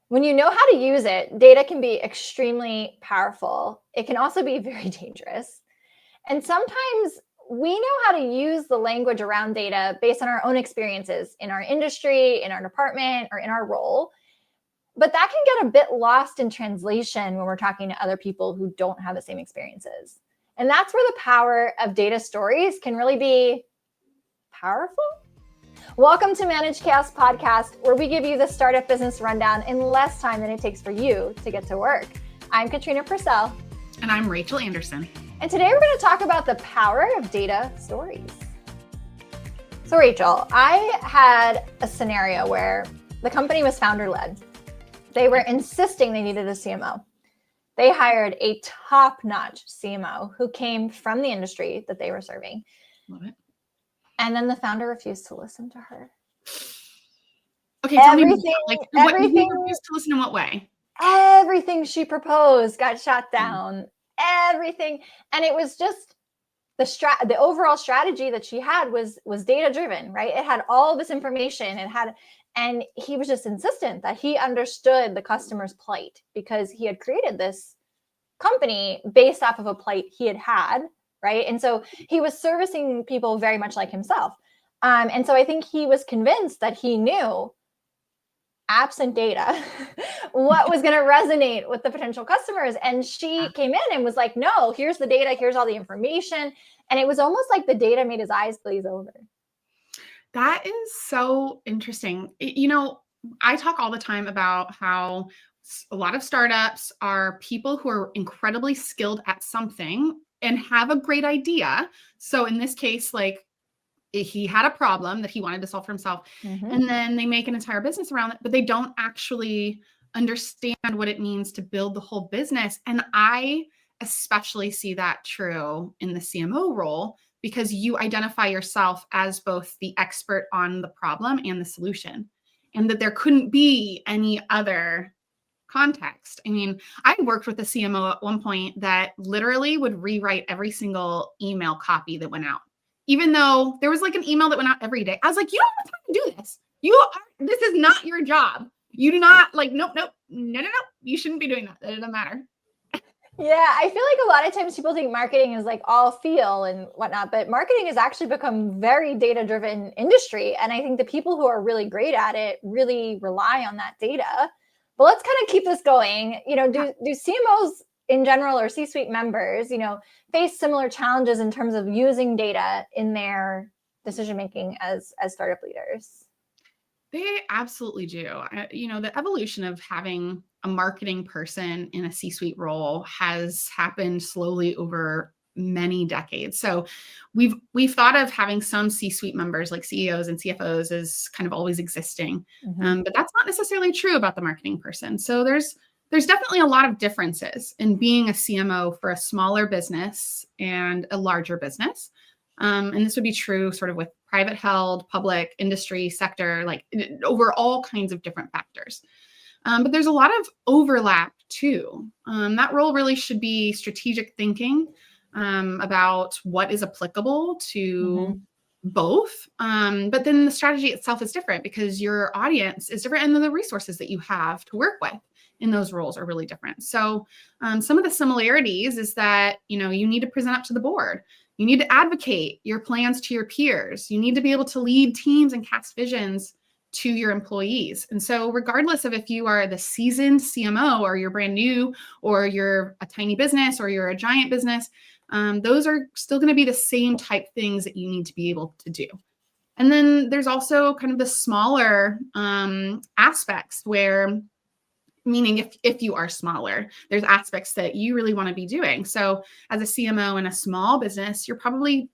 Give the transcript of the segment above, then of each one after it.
When you know how to use it, data can be extremely powerful. It can also be very dangerous. And sometimes we know how to use the language around data based on our own experiences in our industry, in our department, or in our role. But that can get a bit lost in translation when we're talking to other people who don't have the same experiences. And that's where the power of data stories can really be powerful. Welcome to Manage Chaos Podcast, where we give you the startup business rundown in less time than it takes for you to get to work. I'm Katrina Purcell. And I'm Rachel Anderson. And today we're going to talk about the power of data stories. So Rachel, I had a scenario where the company was founder-led. They were insisting they needed a CMO. They hired a top-notch CMO who came from the industry that they were serving. Love it. And then the founder refused to listen to her. Okay, tell me more. Everything refused to listen in what way? Everything she proposed got shot down. Everything. And it was just the overall strategy that she had was data driven, right? It had all this information. And he was just insistent that he understood the customer's plight because he had created this company based off of a plight he had, right? And so he was servicing people very much like himself. And so I think he was convinced that he knew, absent data, what was going to resonate with the potential customers. And she came in and was like, no, here's the data, here's all the information. And it was almost like the data made his eyes glaze over. That is so interesting. I talk all the time about how a lot of startups are people who are incredibly skilled at something and have a great idea. So in this case, like he had a problem that he wanted to solve for himself. Mm-hmm. And then they make an entire business around it, but they don't actually understand what it means to build the whole business. And I especially see that true in the CMO role, because you identify yourself as both the expert on the problem and the solution, and that there couldn't be any other context. I mean, I worked with a CMO at one point that literally would rewrite every single email copy that went out, even though there was like an email that went out every day. I was like, you don't have time to do this. This is not your job. You do not no. You shouldn't be doing that. That doesn't matter. Yeah, I feel like a lot of times people think marketing is like all feel and whatnot, but marketing has actually become very data-driven industry. And I think the people who are really great at it really rely on that data. But let's kind of keep this going. Do CMOs in general or C-suite members, face similar challenges in terms of using data in their decision-making as startup leaders? They absolutely do. The evolution of having a marketing person in a C-suite role has happened slowly over many decades. So we've thought of having some C-suite members like CEOs and CFOs as kind of always existing, but that's not necessarily true about the marketing person. So there's definitely a lot of differences in being a CMO for a smaller business and a larger business. And this would be true sort of with private held, public, industry, sector, like over all kinds of different factors. But there's a lot of overlap too. That role really should be strategic thinking about what is applicable to both. But then the strategy itself is different because your audience is different, and then the resources that you have to work with in those roles are really different. So some of the similarities is that, you need to present up to the board. You need to advocate your plans to your peers. You need to be able to lead teams and cast visions to your employees. And so regardless of if you are the seasoned CMO or you're brand new or you're a tiny business or you're a giant business, those are still going to be the same type things that you need to be able to do. And then there's also kind of the smaller aspects where, meaning if you are smaller, there's aspects that you really want to be doing. So as a CMO in a small business, you're probably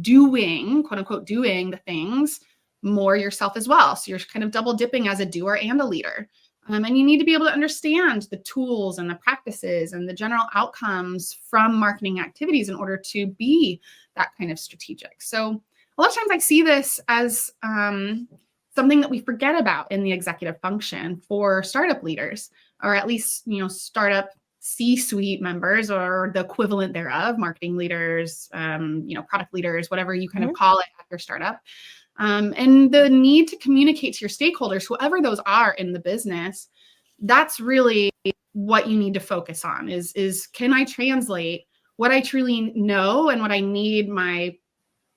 doing, quote unquote, doing the things more yourself as well. So you're kind of double dipping as a doer and a leader. And you need to be able to understand the tools and the practices and the general outcomes from marketing activities in order to be that kind of strategic. So a lot of times I see this as something that we forget about in the executive function for startup leaders, or at least, startup C-suite members or the equivalent thereof, marketing leaders, product leaders, whatever you kind of call it at your startup. And the need to communicate to your stakeholders, whoever those are in the business, That's really what you need to focus on is can I translate what I truly know and what I need my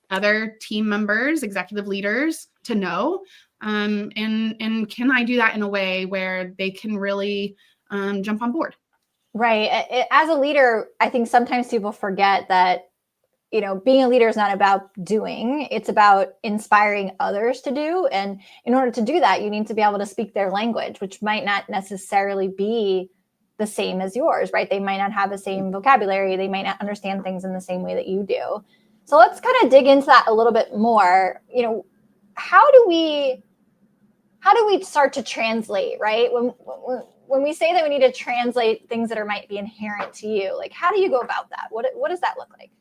other team members, executive leaders to know? And can I do that in a way where they can really jump on board? Right. As a leader, I think sometimes people forget that, being a leader is not about doing, it's about inspiring others to do. And in order to do that, you need to be able to speak their language, which might not necessarily be the same as yours, right? They might not have the same vocabulary. They might not understand things in the same way that you do. So let's kind of dig into that a little bit more. How do we start to translate, right? When we say that we need to translate things that might be inherent to you, like how do you go about that? What does that look like?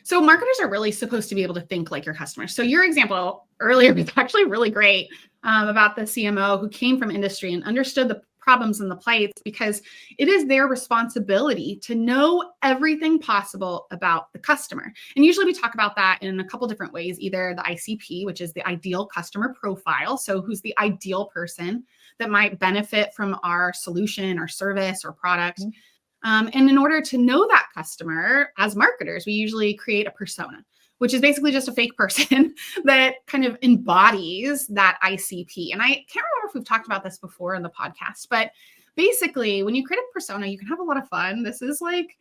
So marketers are really supposed to be able to think like your customers. So your example earlier was actually really great about the CMO who came from industry and understood the problems and the plights, because it is their responsibility to know everything possible about the customer. And usually we talk about that in a couple different ways, either the ICP, which is the ideal customer profile. So who's the ideal person that might benefit from our solution or service or product. Mm-hmm. And in order to know that customer, as marketers, we usually create a persona, which is basically just a fake person that kind of embodies that ICP. And I can't remember if we've talked about this before in the podcast, but basically, when you create a persona, you can have a lot of fun. This is like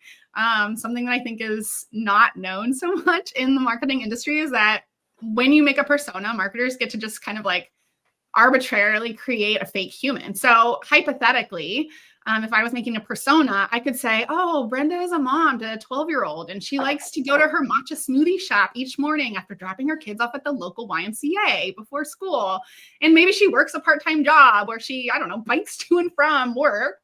something that I think is not known so much in the marketing industry, is that when you make a persona, marketers get to just kind of like arbitrarily create a fake human. So hypothetically, if I was making a persona, I could say, oh, Brenda is a mom to a 12-year-old, and she likes to go to her matcha smoothie shop each morning after dropping her kids off at the local YMCA before school. And maybe she works a part-time job where she, I don't know, bikes to and from work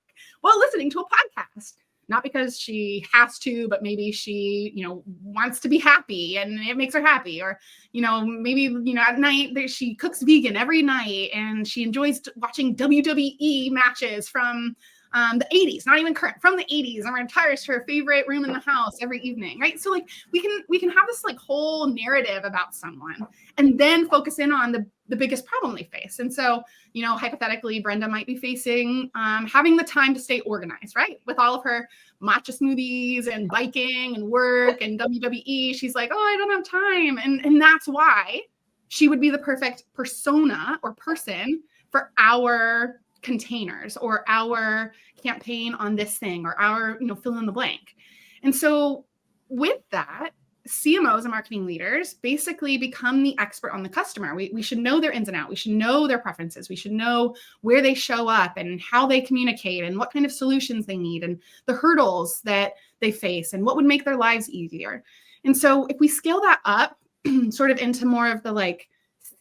while listening to a podcast. Not because she has to, but maybe she, wants to be happy and it makes her happy. Or, maybe, at night she cooks vegan every night and she enjoys watching WWE matches from the 80s, not even current, from the 80s, and retires to her favorite room in the house every evening, right? So like we can have this like whole narrative about someone and then focus in on the biggest problem they face. And so, hypothetically, Brenda might be facing having the time to stay organized, right? With all of her matcha smoothies and biking and work and WWE, she's like, oh, I don't have time. And that's why she would be the perfect persona or person for our containers or our campaign on this thing or our, fill in the blank. And so with that, CMOs and marketing leaders basically become the expert on the customer. We should know their ins and outs. We should know their preferences. We should know where they show up and how they communicate and what kind of solutions they need and the hurdles that they face and what would make their lives easier. And so if we scale that up sort of into more of the like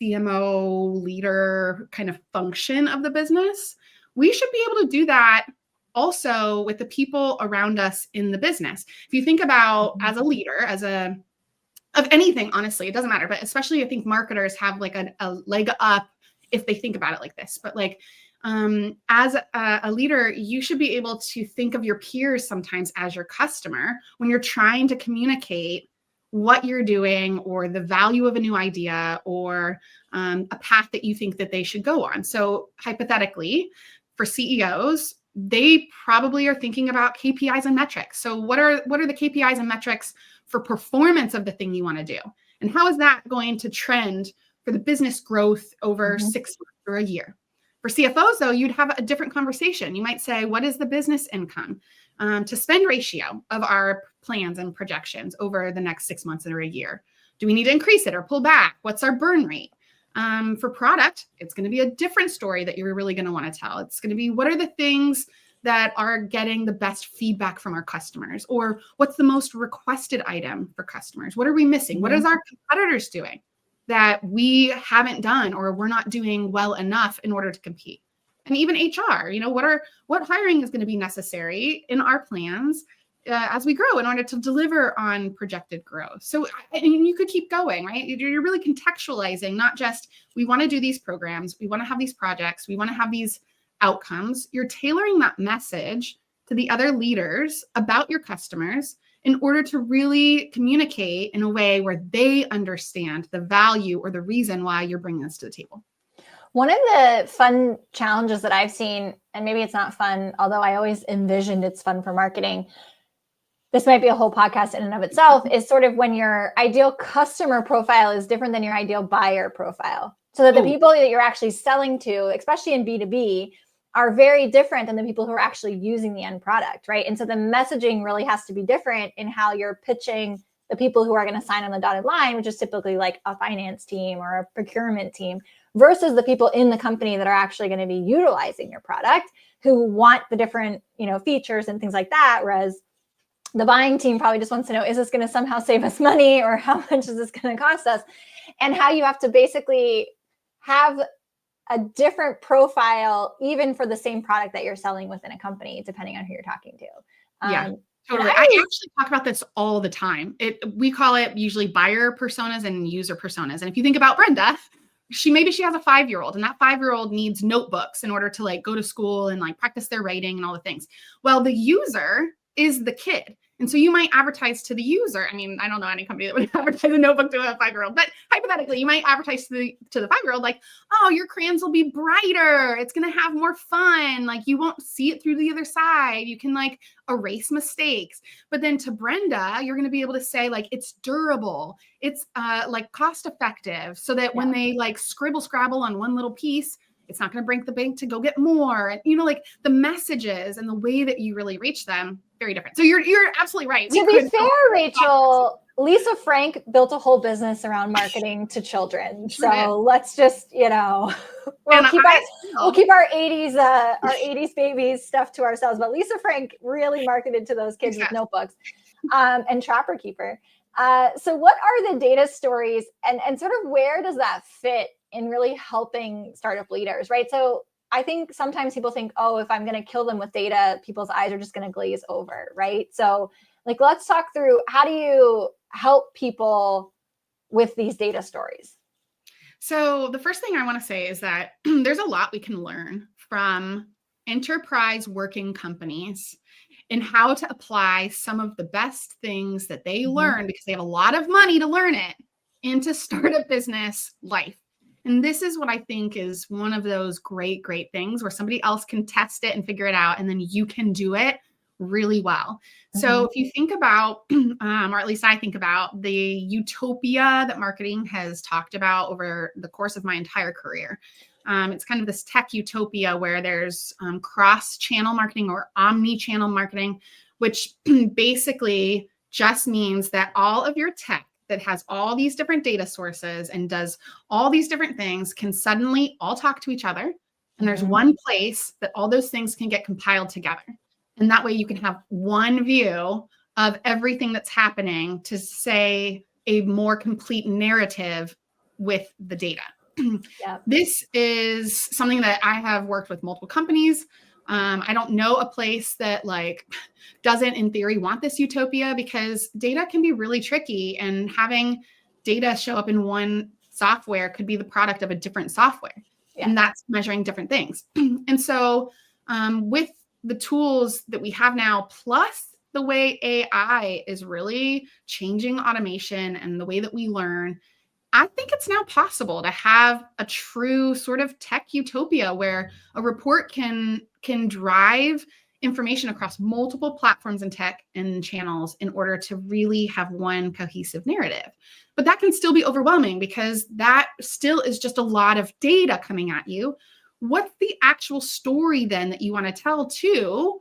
CMO leader kind of function of the business, we should be able to do that also with the people around us in the business. If you think about as a leader, of anything, honestly, it doesn't matter, but especially I think marketers have like a leg up if they think about it like this. But like as a leader, you should be able to think of your peers sometimes as your customer when you're trying to communicate what you're doing or the value of a new idea or a path that you think that they should go on. So hypothetically, for CEOs, they probably are thinking about KPIs and metrics. So what are the KPIs and metrics for performance of the thing you want to do? And how is that going to trend for the business growth over 6 months or a year? For CFOs, though, you'd have a different conversation. You might say, what is the business income to spend ratio of our plans and projections over the next 6 months or a year? Do we need to increase it or pull back? What's our burn rate? For product, it's going to be a different story that you're really going to want to tell. It's going to be, what are the things that are getting the best feedback from our customers? Or what's the most requested item for customers? What are we missing? What is our competitors doing that we haven't done or we're not doing well enough in order to compete? And even HR, what hiring is going to be necessary in our plans as we grow in order to deliver on projected growth. So and you could keep going, right? You're really contextualizing, not just we want to do these programs, we want to have these projects, we want to have these outcomes. You're tailoring that message to the other leaders about your customers in order to really communicate in a way where they understand the value or the reason why you're bringing this to the table. One of the fun challenges that I've seen, and maybe it's not fun, although I always envisioned it's fun for marketing, this might be a whole podcast in and of itself, is sort of when your ideal customer profile is different than your ideal buyer profile. So that the people that you're actually selling to, especially in B2B, are very different than the people who are actually using the end product, right? And so the messaging really has to be different in how you're pitching the people who are going to sign on the dotted line, which is typically like a finance team or a procurement team, versus the people in the company that are actually going to be utilizing your product, who want the different, features and things like that. Whereas the buying team probably just wants to know, is this going to somehow save us money, or how much is this going to cost us? And how you have to basically have a different profile, even for the same product that you're selling within a company, depending on who you're talking to. Yeah, totally. I actually talk about this all the time. We call it usually buyer personas and user personas. And if you think about Brenda, maybe she has a 5-year-old, and that 5-year-old needs notebooks in order to like go to school and like practice their writing and all the things. Well, the user is the kid. And so you might advertise to the user. I mean, I don't know any company that would advertise a notebook to a 5-year-old, but hypothetically, you might advertise to the 5-year-old, like, oh, your crayons will be brighter. It's going to have more fun. Like, you won't see it through the other side. You can like erase mistakes. But then to Brenda, you're going to be able to say like, it's durable. It's like cost effective, so that when they like scribble scrabble on one little piece, it's not going to break the bank to go get more. And, like the messages and the way that you really reach them, very different. So you're absolutely right. To be fair, Rachel, Lisa Frank built a whole business around marketing to children. So let's just, we'll keep our 80s babies stuff to ourselves. But Lisa Frank really marketed to those kids with notebooks, and Trapper Keeper. So what are the data stories, and sort of where does that fit in really helping startup leaders, right? So I think sometimes people think, oh, if I'm going to kill them with data, people's eyes are just going to glaze over, right? So like, let's talk through, how do you help people with these data stories? So the first thing I want to say is that there's a lot we can learn from enterprise working companies and how to apply some of the best things that they learn, because they have a lot of money to learn it, into startup business life. And this is what I think is one of those great, great things where somebody else can test it and figure it out, and then you can do it really well. So if you think about, or at least I think about, the utopia that marketing has talked about over the course of my entire career. It's kind of this tech utopia where there's cross-channel marketing or omni-channel marketing, which basically just means that all of your tech that has all these different data sources and does all these different things can suddenly all talk to each other. And there's one place that all those things can get compiled together. And that way you can have one view of everything that's happening to say a more complete narrative with the data. This is something that I have worked with multiple companies. I don't know a place that like doesn't in theory want this utopia, because data can be really tricky, and having data show up in one software could be the product of a different software. And that's measuring different things. And so with the tools that we have now, plus the way AI is really changing automation and the way that we learn, I think it's now possible to have a true sort of tech utopia where a report can drive information across multiple platforms and tech and channels in order to really have one cohesive narrative. But that can still be overwhelming, because that still is just a lot of data coming at you. What's the actual story then that you want to tell to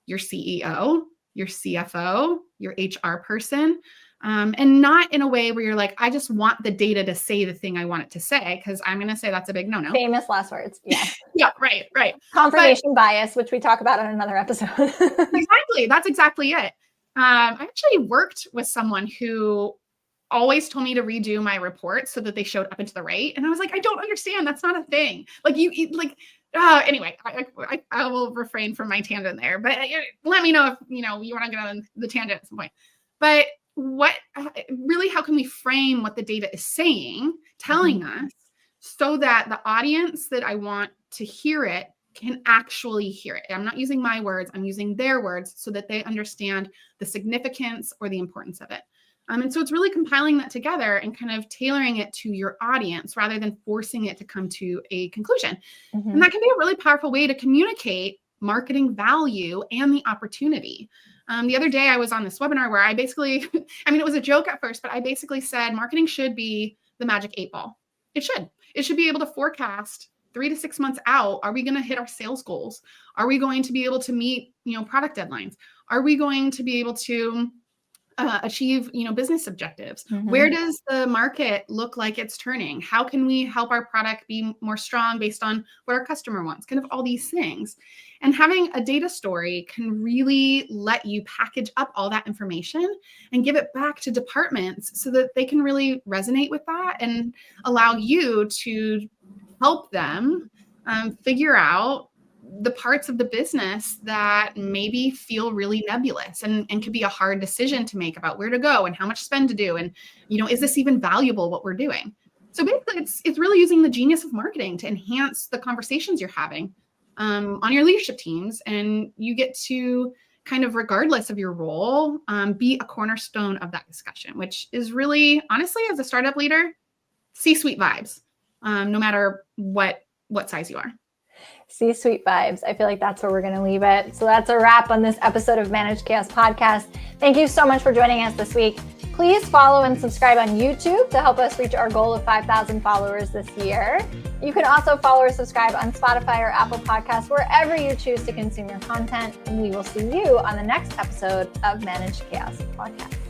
your CEO, your CFO, your HR person? And not in a way where you're like, I just want the data to say the thing I want it to say, because I'm going to say that's a big no-no. Famous last words. Yeah. Yeah, right. Confirmation bias, which we talk about on another episode. Exactly. That's exactly it. I actually worked with someone who always told me to redo my reports so that they showed up and to the right. And I was like, I don't understand. That's not a thing. Like anyway, I will refrain from my tangent there, but let me know if, you want to get on the tangent at some point. But how can we frame what the data is saying, telling us, so that the audience that I want to hear it can actually hear it? I'm not using my words, I'm using their words, so that they understand the significance or the importance of it. And so it's really compiling that together and kind of tailoring it to your audience rather than forcing it to come to a conclusion. And that can be a really powerful way to communicate marketing value and the opportunity. The other day I was on this webinar where I basically, it was a joke at first, but I basically said marketing should be the magic 8-ball. It should be able to forecast 3 to 6 months out. Are we going to hit our sales goals? Are we going to be able to meet, product deadlines? Are we going to be able to achieve, business objectives? Where does the market look like it's turning? How can we help our product be more strong based on what our customer wants? Kind of all these things. And having a data story can really let you package up all that information and give it back to departments so that they can really resonate with that and allow you to help them figure out the parts of the business that maybe feel really nebulous and could be a hard decision to make about where to go and how much spend to do. And, is this even valuable what we're doing? So basically it's really using the genius of marketing to enhance the conversations you're having on your leadership teams. And you get to kind of, regardless of your role, be a cornerstone of that discussion, which is really, honestly, as a startup leader, C-suite vibes, no matter what size you are. C-suite vibes. I feel like that's where we're going to leave it. So that's a wrap on this episode of Managed Chaos Podcast. Thank you so much for joining us this week. Please follow and subscribe on YouTube to help us reach our goal of 5,000 followers this year. You can also follow or subscribe on Spotify or Apple Podcasts, wherever you choose to consume your content. And we will see you on the next episode of Managed Chaos Podcast.